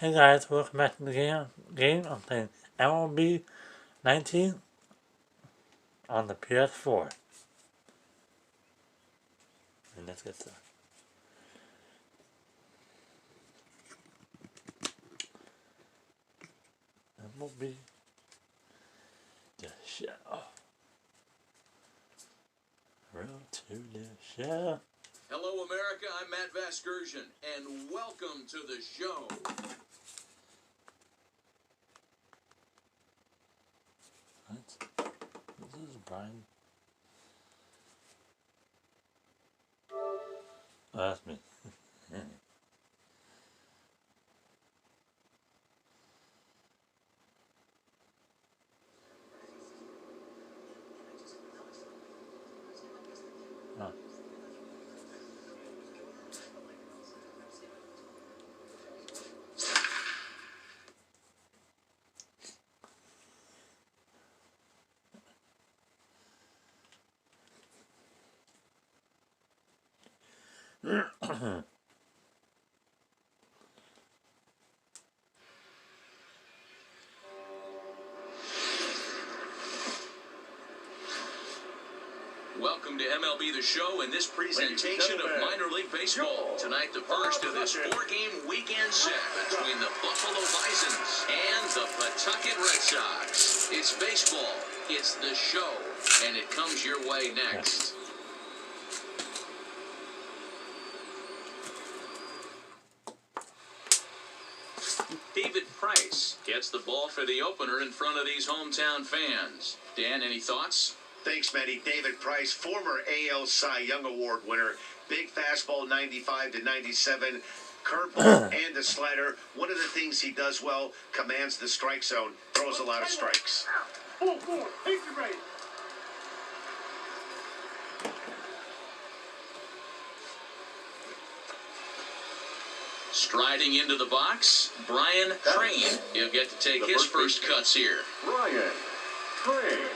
Hey guys, welcome back to the game. I'm playing MLB 19 on the PS4. And let's get started. MLB The Show. Road to the show. Hello, America. I'm Matt Vasgersian, and welcome to the show. This is Brian. Oh, that's me. Oh. Welcome to MLB The Show and this presentation of minor league baseball. Tonight, the first of this four-game weekend set between the Buffalo Bisons and the Pawtucket Red Sox. It's baseball, it's the show, and it comes your way next. David Price gets the ball for the opener in front of these hometown fans. Dan, any thoughts? Thanks, Matty. David Price, former AL Cy Young Award winner. Big fastball, 95 to 97. Curveball and a slider. One of the things he does well, commands the strike zone, throws a lot of strikes. Striding into the box, Brian Crane. He'll get to take his first cuts here. Brian Crane.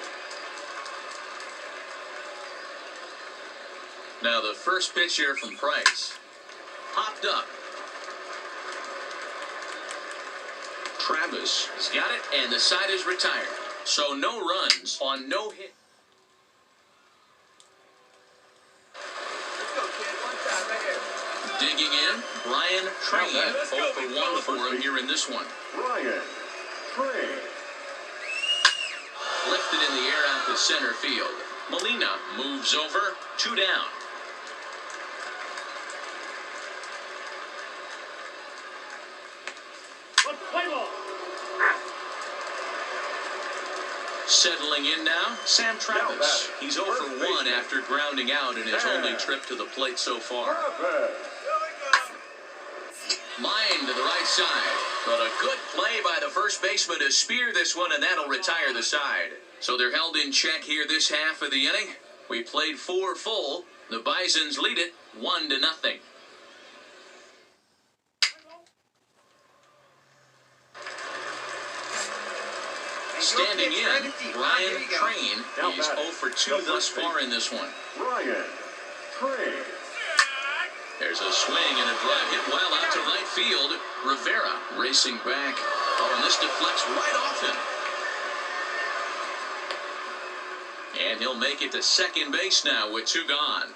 Now the first pitch here from Price. Popped up. Travis has got it, and the side is retired. So no runs on no hit. Digging in, Brian Crane. 0 for 1 for him here in this one. Brian Crane. Lifted in the air out to center field. Molina moves over, 2 down. Settling in now, Sam Travis. He's 0 for 1 after grounding out in his only trip to the plate so far. Line to the right side. But a good play by the first baseman to spear this one, and that'll retire the side. So they're held in check here this half of the inning. We played 4 full. The Bisons lead it 1-0. Standing in, Brian Crane. He's 0 for 2 thus far in this one. Brian Crane. There's a swing and a drive hit well out to right field. Rivera racing back. Oh, and this deflects right off him. And he'll make it to second base now with 2 gone.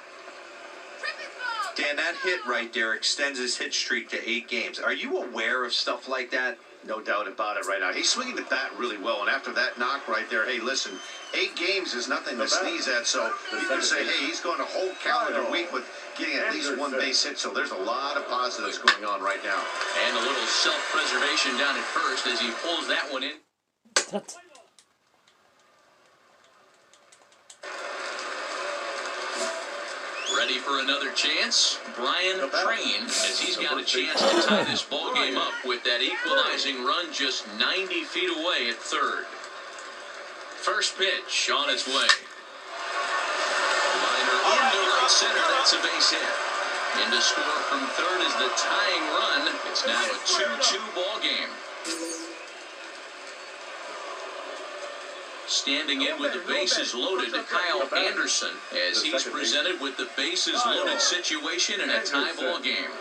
Dan, that hit right there extends his hit streak to 8 games. Are you aware of stuff like that? No doubt about it right now. He's swinging the bat really well, and after that knock right there, hey, listen, 8 games is nothing to sneeze at, so you can say, hey, he's going a whole calendar week with getting at least 1 base hit, so there's a lot of positives going on right now. And a little self-preservation down at first as he pulls that one in. Ready for another chance? Brian Crane, as he's got a chance to tie this ball game up with that equalizing run just 90 feet away at third. First pitch on its way. Liner into right center. That's a base hit. And to score from third is the tying run. It's now a 2-2 ball game. Standing in with the bases loaded, Kyle Anderson, as he's presented with the bases loaded situation in a tie ball game.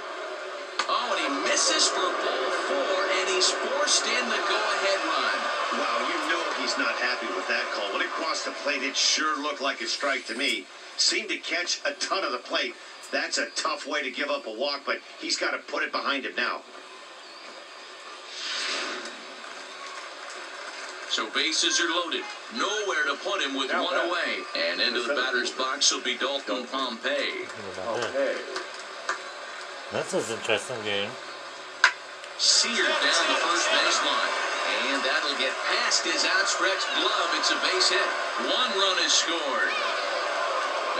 Oh, and he misses for ball 4, and he's forced in the go-ahead run. Wow, you know he's not happy with that call. When it crossed the plate, it sure looked like a strike to me. Seemed to catch a ton of the plate. That's a tough way to give up a walk, but he's got to put it behind him now. So bases are loaded. Nowhere to put him with one away. And into the batter's box will be Dalton Pompey. This is an interesting game. Seared down the first baseline. And that'll get past his outstretched glove. It's a base hit. 1 run is scored.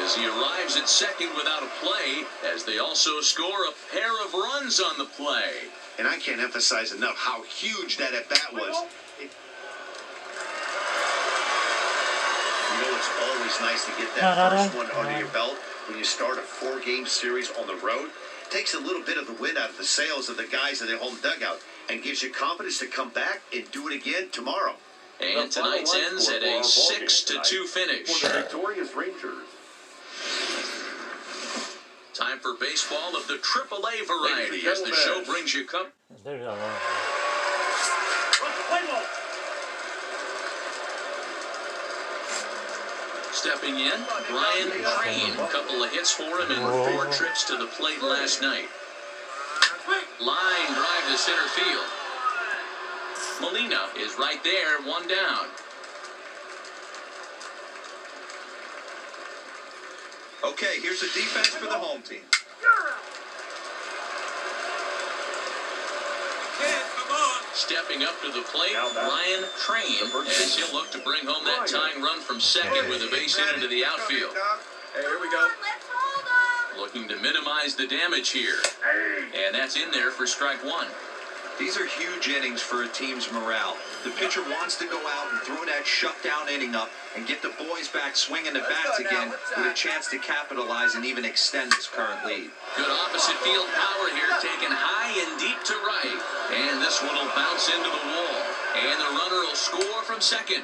As he arrives at second without a play, as they also score a pair of runs on the play. And I can't emphasize enough how huge that at-bat was. You know, it's always nice to get that first one under your belt when you start a 4-game series on the road. Takes a little bit of the wind out of the sails of the guys in their home dugout and gives you confidence to come back and do it again tomorrow. And tonight's ends at a 6-2 finish. For the victorious Rangers. Time for baseball of the AAA variety as the show brings you cup. There you go. Stepping in, Brian Crane. A couple of hits for him in 4 trips to the plate last night. Line drive to center field. Molina is right there, 1 down. Okay, here's the defense for the home team. Stepping up to the plate, Brian Crane, as he'll look to bring home that tying run from second with a base hit into the outfield. Hey, here we go. Looking to minimize the damage here. And that's in there for strike 1. These are huge innings for a team's morale. The pitcher wants to go out and throw that shutdown inning up and get the boys back swinging the bats again with a chance to capitalize and even extend this current lead. Good opposite field power here, taken high and deep to right. And this one will bounce into the wall. And the runner will score from second.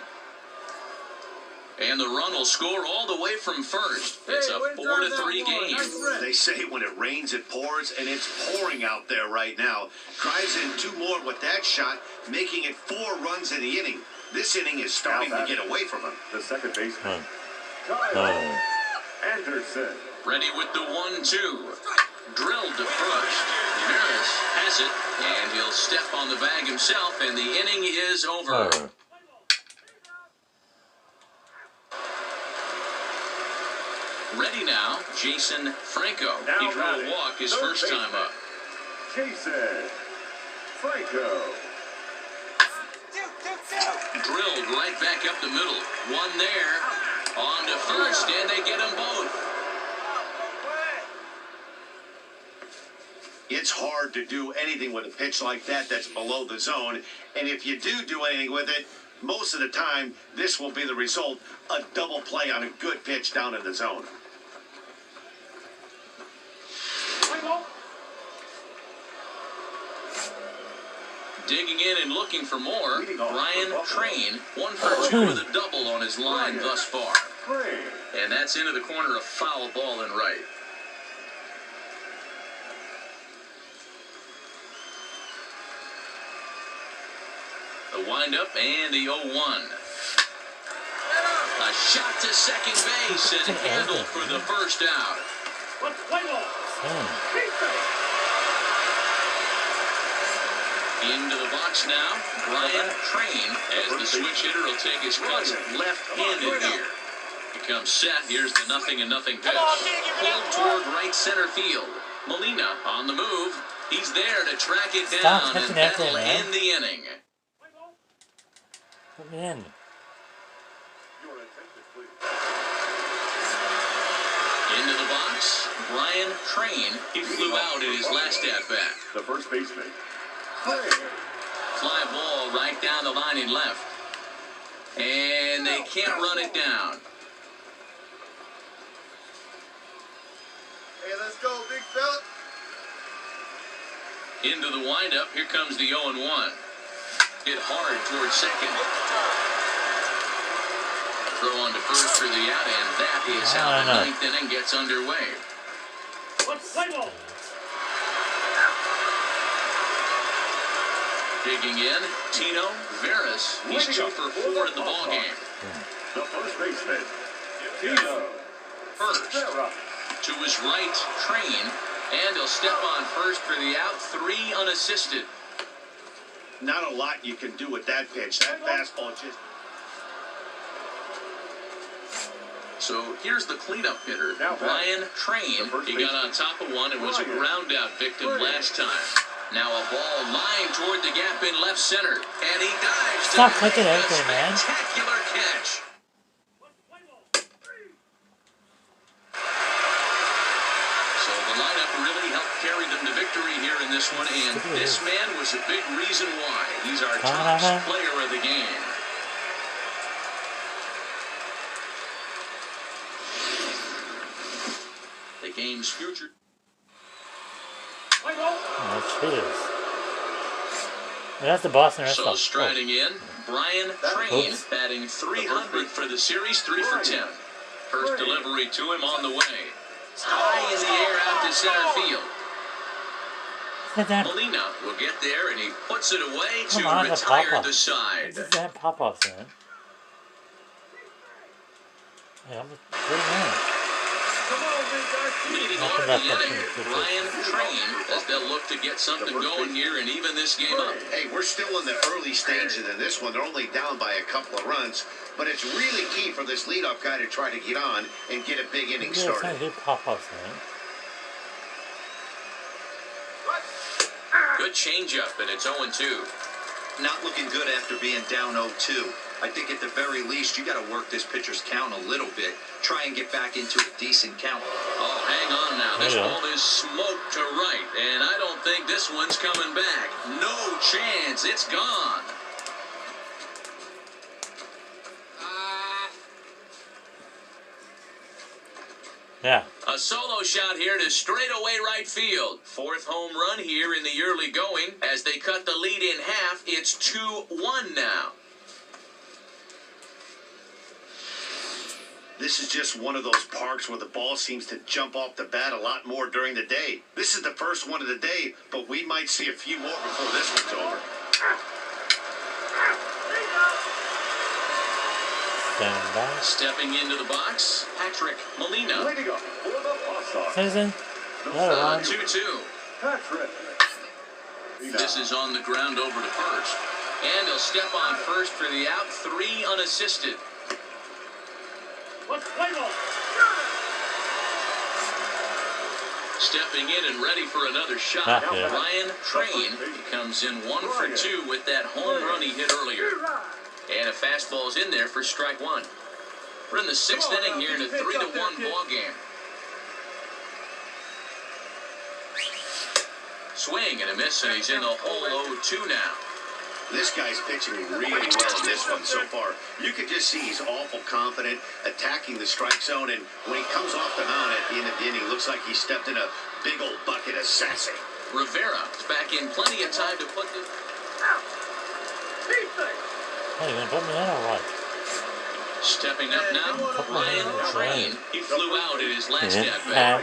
And the run will score all the way from first. It's a 4-3 game. They say when it rains, it pours, and it's pouring out there right now. Drives in 2 more with that shot, making it 4 runs in the inning. This inning is starting to get away from him. The second baseman, Kyle Anderson. Ready with the 1-2. Drilled to first. Maris has it, and he'll step on the bag himself, and the inning is over. Ready now, Jason Franco. He drew a walk his first time up. Jason Franco. Drilled right back up the middle. 1 there. On to first, and they get them both. It's hard to do anything with a pitch like that that's below the zone. And if you do anything with it, most of the time, this will be the result. A double play on a good pitch down in the zone. Digging in and looking for more, Brian Crane, 1 for 2 with a double on his line thus far. And that's into the corner, a foul ball and right. The windup and the 0-1. A shot to second base and handled for the first out. Into the box now, Brian Crane, as the switch hitter will take his cuts left-handed here. He comes set, here's the 0-0 pitch. Pulled toward right center field. Molina on the move. He's there to track it down, and that'll end the inning. Put me in. Into the box, Brian Crane. He flew out in his last at-bat. The first baseman, Fly ball right down the line and left. And they can't run it down. Hey, let's go, big fella. Into the windup, here comes the 0-1. Hit hard towards second. Throw on to first for the out, and that is how the 9th inning gets underway. Digging in, Tino Veras. He's 2 for 4 in the ballgame. The first baseman, Tino. First, to his right, Train, and he'll step on first for the out, 3 unassisted. Not a lot you can do with that pitch. That fastball just... So here's the cleanup hitter, Now Brian Train. He got on top of one and was a ground out victim last time. Now a ball lined toward the gap in left center, and he dives. Stop clicking everything, man. Spectacular catch. So the lineup really helped carry them to victory here in this one, and this man was a big reason why. He's our top player of the game. The game's future. Oh, cheers. That's the Boston Red So Sox. striding in, Brian Train, batting 300 for the series, 3 for 10. First delivery to him on the way. High in the air out to center field. Molina will get there, and he puts it away to retire the side. This is that pop-offs, man. Hey, I'm a good man. Leading off the inning, Brian Train, as they'll look to get something going here and even this game up. Hey, we're still in the early stages in this one. They're only down by a couple of runs, but it's really key for this leadoff guy to try to get on and get a big inning started. Yeah, good pop-offs, man. Good changeup, and it's 0-2. Not looking good after being down 0-2. I think at the very least, you got to work this pitcher's count a little bit. Try and get back into a decent count. Oh, hang on now. This ball is smoked to right, and I don't think this one's coming back. No chance. It's gone. Yeah. A solo shot here to straightaway right field. 4th home run here in the early going. As they cut the lead in half, it's 2-1 now. This is just one of those parks where the ball seems to jump off the bat a lot more during the day. This is the first one of the day, but we might see a few more before this one's over. Stepping into the box, Patrick Molina. Leading up for the Boston. Citizen. Another one. 2-2. Patrick. This is on the ground over to first. And he'll step on first for the out, 3 unassisted. Stepping in and ready for another shot. Yeah. Brian Train comes in 1 for 2 with that home run he hit earlier. And a fastball's in there for strike 1. We're in the 6th inning here in a 3-1 ball game. Swing and a miss, and he's in the hole 0-2 now. This guy's pitching really well in this one so far. You can just see he's awful confident, attacking the strike zone, and when he comes off the mound at the end of the inning, looks like he stepped in a big old bucket of sassy. Rivera is back in plenty of time to put this. Hey, you gonna put me in or what? Stepping up now, Brian Train. He flew out in his last at bat.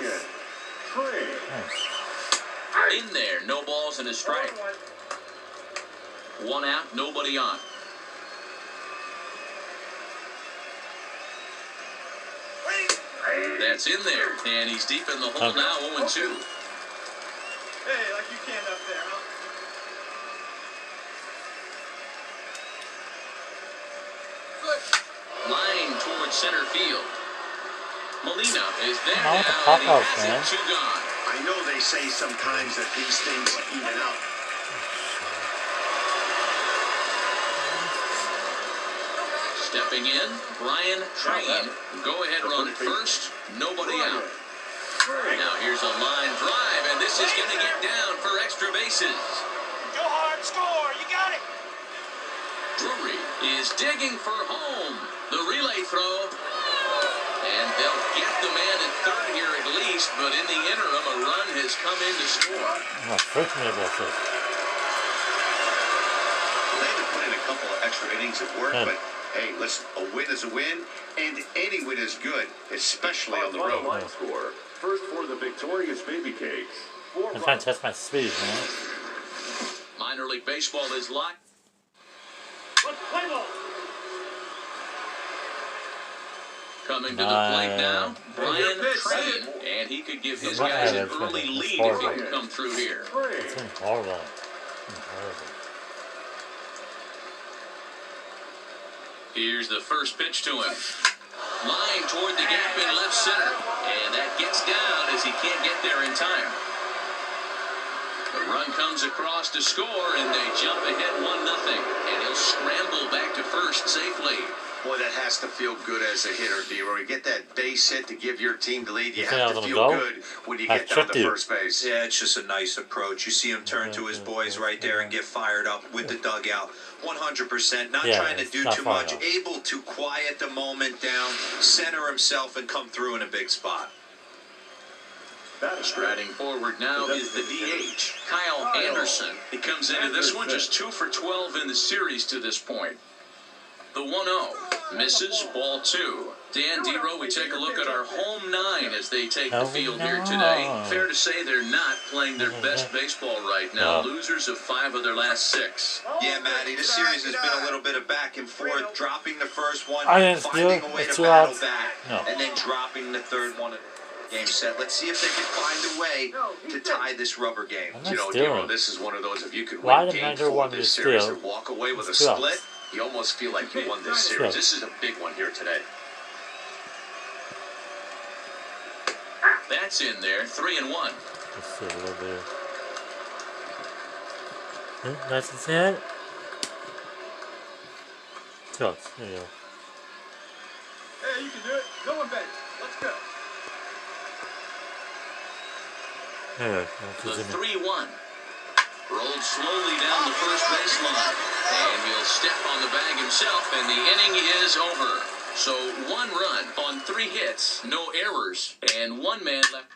In there, no balls and a strike. 1 out, nobody on. That's in there, and he's deep in the hole now, 0-2. Hey, like you can't up there, huh? Line towards center field. Molina is there Oh, now, the and he pop-outs, has man. it 2 gone. I know they say sometimes that these things even out. Stepping in, Brian Train. Go ahead run at first, nobody out. Now here's a line drive, and this is going to get down for extra bases. Go hard, score, you got it. Drury is digging for home. The relay throw. And they'll get the man at third here at least, but in the interim, a run has come in to score. I'm freaking about this. They had to put in a couple of extra innings of work, but hey, listen, a win is a win, and any win is good, especially on the road. Line score. First for the victorious Baby Cakes. I'm trying to test my speed, man. Minor League Baseball is live. Let's play ball. Coming to the plate now, Brian Train, and he could give his guys an early lead if he can come through here. It's horrible. Horrible. Here's the first pitch to him. Line toward the gap in left center, and that gets down as he can't get there in time. The run comes across to score, and they jump ahead 1-0, and he'll scramble back to first safely. Boy, that has to feel good as a hitter, D-Roy. You get that base hit to give your team the lead. You think have I'm to gonna feel go? good when you I get down to tricked you. first base. Yeah, it's just a nice approach. You see him turn to his boys right there and get fired up with the dugout. 100%. Not Yeah, trying to it's do not too far much. enough. Able to quiet the moment down, center himself, and come through in a big spot. Striding forward now is the DH, Kyle Anderson. He comes into this one just 2 for 12 in the series to this point. The 1-0 misses, ball 2. Dan Dero, we take a look at our home 9 as they take the field here today. Fair to say they're not playing their best baseball right now. Losers of 5 of their last 6. Yeah, Matty, this series has been a little bit of back and forth, dropping the first one, I didn't finding steal. a way It's to 2 battle outs. back, No. and then dropping the third one. Game set. Let's see if they can find a way to tie this rubber game. I'm You not know, Dero, stealing. this is one of those, if you could Why win did game Manager 4 want of me this to series steal? and walk away with a It's 2 outs. split, you almost feel like you won this series. This is a big one here today. That's in there, 3-1. Let's see a little bit. That's his head. 2 outs. There you go. Hey, you can do it. No one better. Let's go. There, The 3-1. Rolled slowly down the first baseline. And he'll step on the bag himself, and the inning is over. So 1 run on 3 hits, no errors, and 1 man left.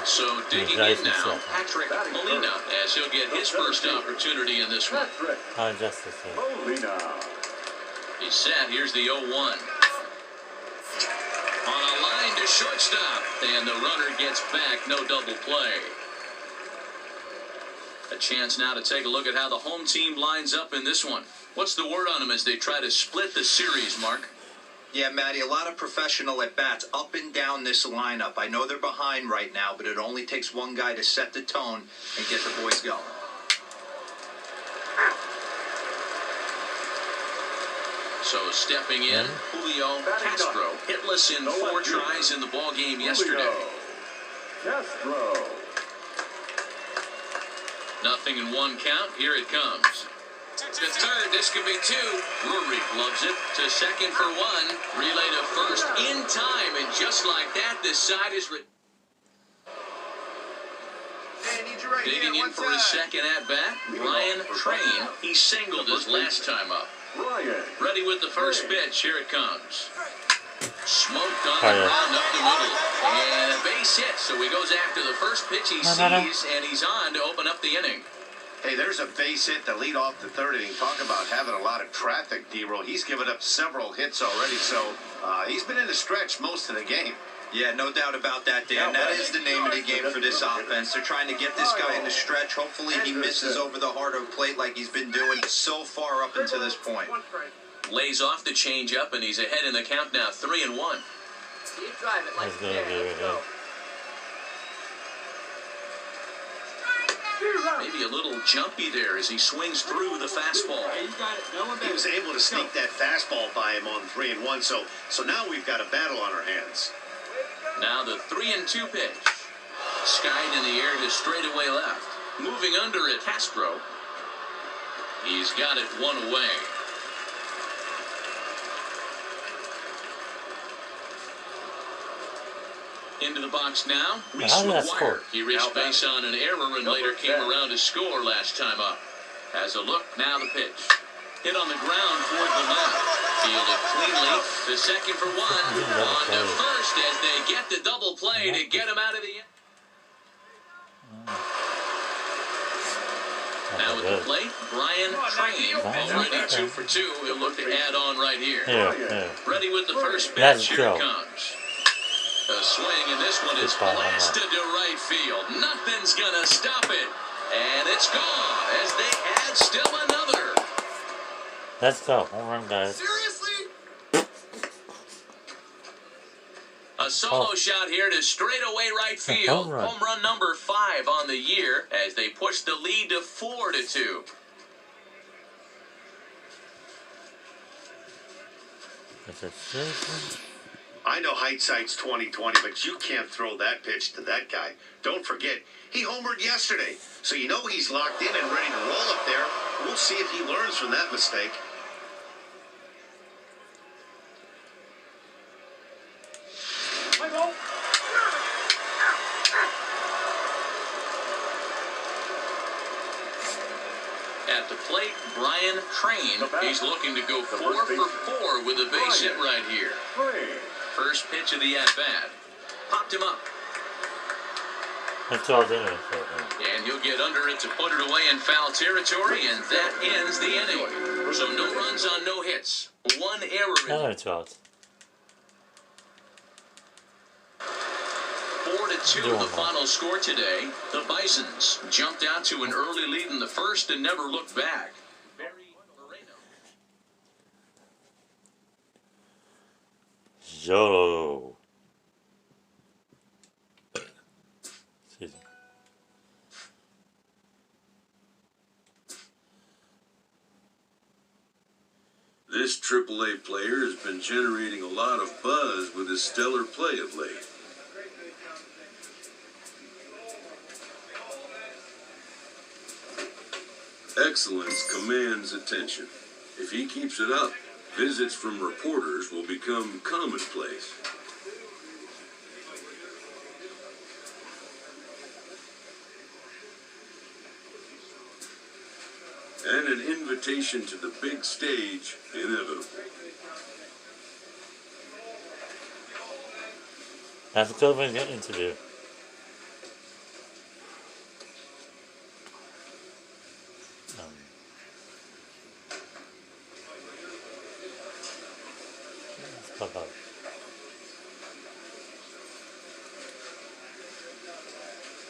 So digging in now, Patrick Molina, as he'll get his first opportunity in this one. Patrick Justice here. Molina. He's set. Here's the 0-1. On a line to shortstop, and the runner gets back. No double play. A chance now to take a look at how the home team lines up in this one. What's the word on them as they try to split the series, Mark? Yeah, Matty, a lot of professional at-bats up and down this lineup. I know they're behind right now, but it only takes one guy to set the tone and get the boys going. So stepping in, Julio Castro, hitless in 4 tries in the ball game yesterday. Castro. Nothing in 1 count. Here it comes. To third, this could be 2. Rory gloves it to second for 1. Relay to first in time, and just like that, this side is digging in for his second at-bat. Brian Train. He singled his last time up. Ryan. Ready with the first pitch. Here it comes. Smoked on the ground up the middle. And a base hit. So he goes after the first pitch he sees, and he's on to open up the inning. Hey, there's a base hit to lead off the 3rd inning. Talk about having a lot of traffic, D-Roll. He's given up several hits already, so he's been in the stretch most of the game. Yeah, no doubt about that, Dan. That is the name of the game for this offense. They're trying to get this guy in the stretch. Hopefully he misses over the heart of the plate like he's been doing so far up until this point. Lays off the changeup, and he's ahead in the count now, 3-1. You drive it like Let's go. Maybe a little jumpy there as he swings through the fastball. He was able to sneak that fastball by him on 3-1, so now we've got a battle on our hands. Now the 3-2 pitch. Skied in the air to straightaway left. Moving under it, Castro. He's got it 1 away. Into the box now, Reese McGuire. He reached base on an error and later came around to score last time up. Has a look, now the pitch. Hit on the ground toward the left. Fielded cleanly to second for 1. On to first as they get the double play to get him out of the inning. Now at the plate, Brian Train. Already 2 for 2. He'll look to add on right here. Ready with the first pitch. Here it comes. A The swing, and this one is blasted to right field. Nothing's gonna stop it. And it's gone as they add still another. Let's go. Home run, guys. Seriously? A solo shot here to straightaway right field. Home run number 5 on the year as they push the lead to 4-2. Is it seriously? I know hindsight's 20/20, but you can't throw that pitch to that guy. Don't forget, he homered yesterday, so you know he's locked in and ready to roll up there. We'll see if he learns from that mistake. At the plate, Brian Train. He's looking to go 4 for 4 with a base hit right here. First pitch of the at-bat. Popped him up. It's all in it. And he'll get under it to put it away in foul territory, and that ends the inning. So no runs on no hits. 1 error. No, it's out. 4-2 the final score today. The Bisons jumped out to an early lead in the first and never looked back. Yo. Excuse me. This AAA player has been generating a lot of buzz with his stellar play of late. Excellence commands attention. If he keeps it up, visits from reporters will become commonplace. And an invitation to the big stage inevitable. Let's go and get interview. Bye-bye.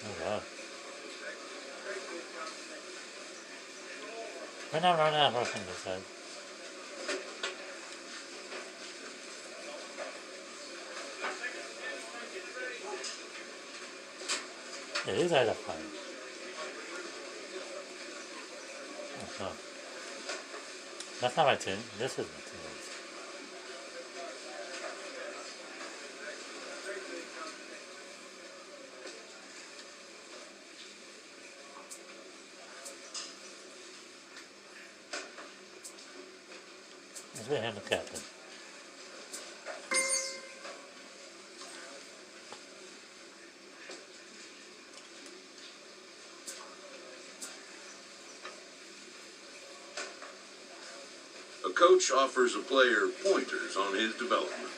Oh, wow. We're not running out of rushing this side. Yeah, these guys are fine. Oh, no. That's not my tune. This is my tune. Let's be him the captain. A coach offers a player pointers on his development.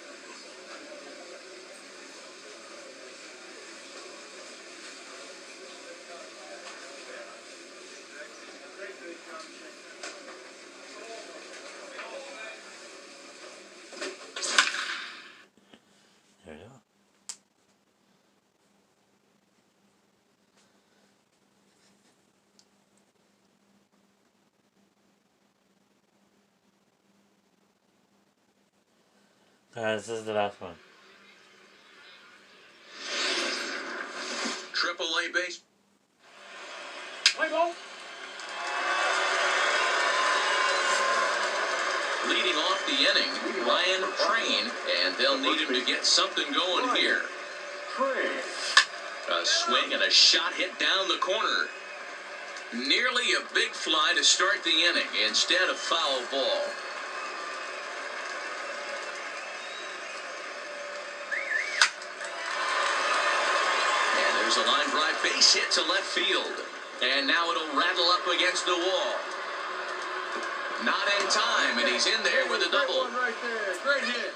There you go. Guys, this is the last one. AAA base. Leading off the inning, Ryan Train, and they'll need him to get something going here. A swing and a shot hit down the corner. Nearly a big fly to start the inning, instead of foul ball. And there's a line drive base hit to left field. And now it'll rattle up against the wall. Not in time, and he's in there with a double. Right there. Great hit.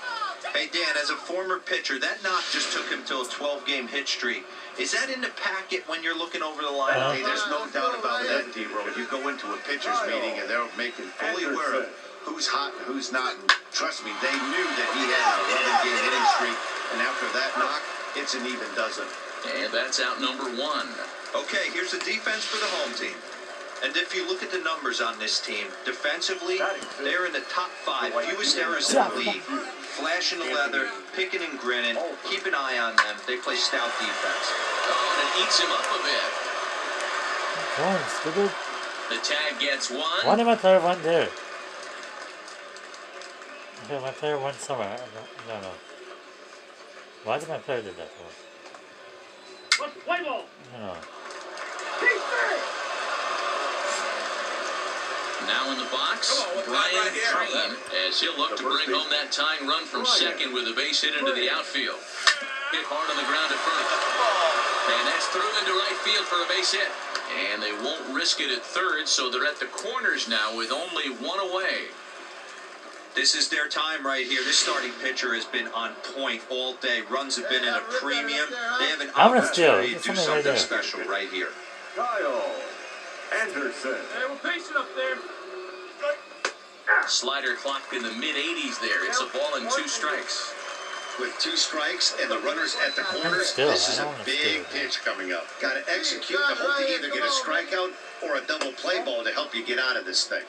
Hey, Dan, as a former pitcher, that knock just took him to a 12-game hit streak. Is that in the packet when you're looking over the line? Hey, there's no doubt about that, D-Roll. You go into a pitcher's meeting and they're making fully aware of who's hot and who's not. And trust me, they knew that he had an 11-game hitting streak. And after that knock, it's an even dozen. And that's out number one. Okay, here's the defense for the home team. And if you look at the numbers on this team, defensively, they're in the top 5. Fewest errors in the league. Flashing the leather, picking and grinning. Keep an eye on them. They play stout defense. Oh, and it eats him up a bit. Come on, stupid. The tag gets one. Why did my third one there? Okay, my third one somewhere. I don't know. Why did my third do that for? Let's play ball. I don't know. Now in the box, Brian Crane, as he'll look to bring home that tying run from second with a base hit into the outfield. Hit hard on the ground at first. And that's through into right field for a base hit. And they won't risk it at third, so they're at the corners now with only one away. This is their time right here. This starting pitcher has been on point all day. Runs have been in a premium. They have an opportunity to do something special right here. Kyle Anderson. Hey, we're patient up there. Slider clocked in the mid-80s there. It's a ball and 2 strikes. With 2 strikes and the runners at the corners, this is a big pitch coming up. Got to execute and hope to either get a strikeout or a double play ball to help you get out of this thing.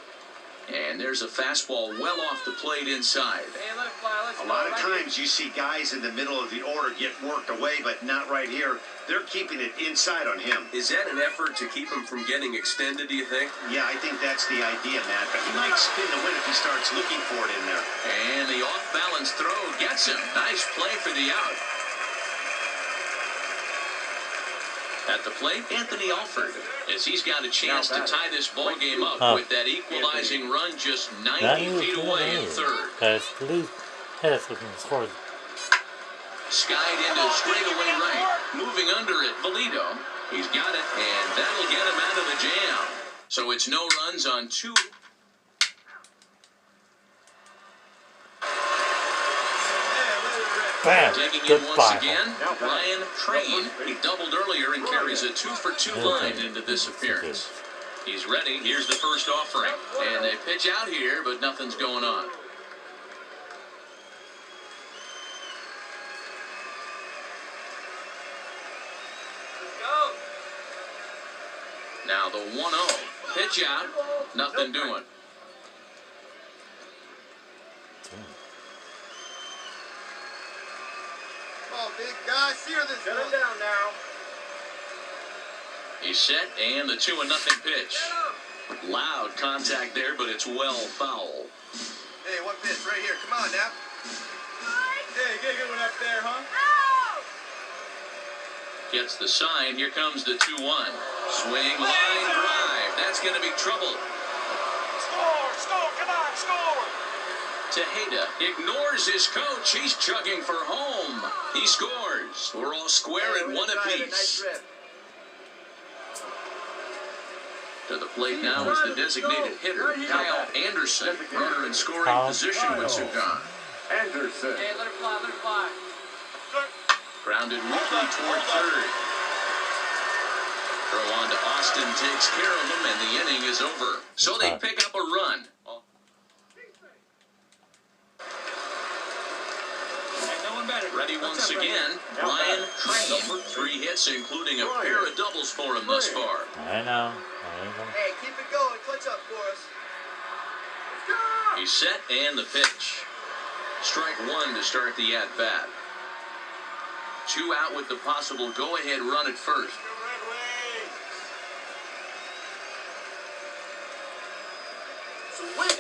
And there's a fastball well off the plate inside. Hey, let it fly. Let's A lot of times you see guys in the middle of the order get worked away, but not right here. They're keeping it inside on him. Is that an effort to keep him from getting extended, do you think? Yeah, I think that's the idea, Matt. But he might spin the win if he starts looking for it in there. And the off-balance throw gets him. Nice play for the out. At the plate, Anthony Alford, as he's got a chance to tie this ball game up with that equalizing run just 90 feet away in third. Guys, please hit us with some scores. Skied into straightaway right. Moving under it, Valito. He's got it, and that'll get him out of the jam. So it's no runs on 2. Bam! Taking in once Goodbye. again, Brian Crane. He doubled earlier and carries a 2-for-2 line into this appearance. He's ready. Here's the first offering. And they pitch out here, but nothing's going on. Now the 1-0. Pitch out. Nothing doing. Come on, big guy. Sear this one. Shut him down now. He's set, and the 2-0 pitch. Loud contact there, but it's well foul. Hey, one pitch right here. Come on now. Hey, get a good one up there, huh? Gets the sign. Here comes the 2-1. Swing, line drive. That's going to be trouble. Score, come on, score. Tejeda ignores his coach. He's chugging for home. He scores. We're all square at 1 apiece. To the plate now is the designated hitter, Kyle Anderson. Runner in scoring position with Sugan. Anderson. Hey, let it fly. Grounded weakly toward third. Throw on to Austin takes care of him, and the inning is over. So they pick up a run. Ready once again, Brian Crane. 3 hits, including a pair of doubles for him thus far. I know. Hey, keep it going. Clutch up for us. He's set, and the pitch. Strike 1 to start the at-bat. 2 out with the possible go-ahead run at first.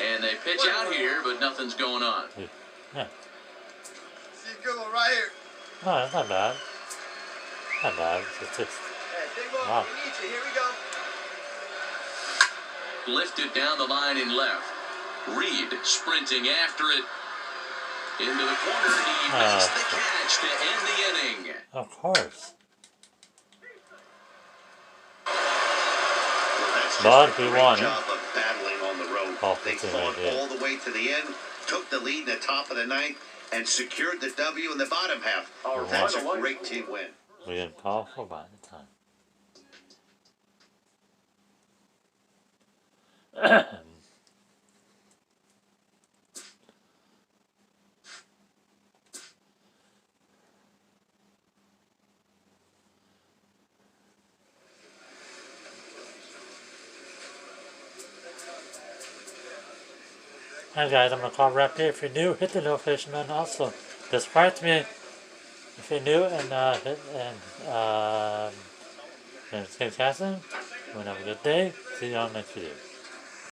And they pitch out here, but nothing's going on. Yeah. See a good one right here. No, that's not bad. Not bad. It's just, Hey, big one. Wow. We need you. Here we go. Lifted down the line in left. Reed sprinting after it. Into the corner. He makes the catch to end the inning. of course. But he won. Job of battling on the road. They fought all the way to the end, took the lead in the top of the ninth, and secured the W in the bottom half. That's a great team win. We didn't call for by the time. Alright guys, I'm gonna call wrap here. If you're new, hit the notification button. Also, subscribe to me if you're new and stay casting. Have a good day. See you on the next video.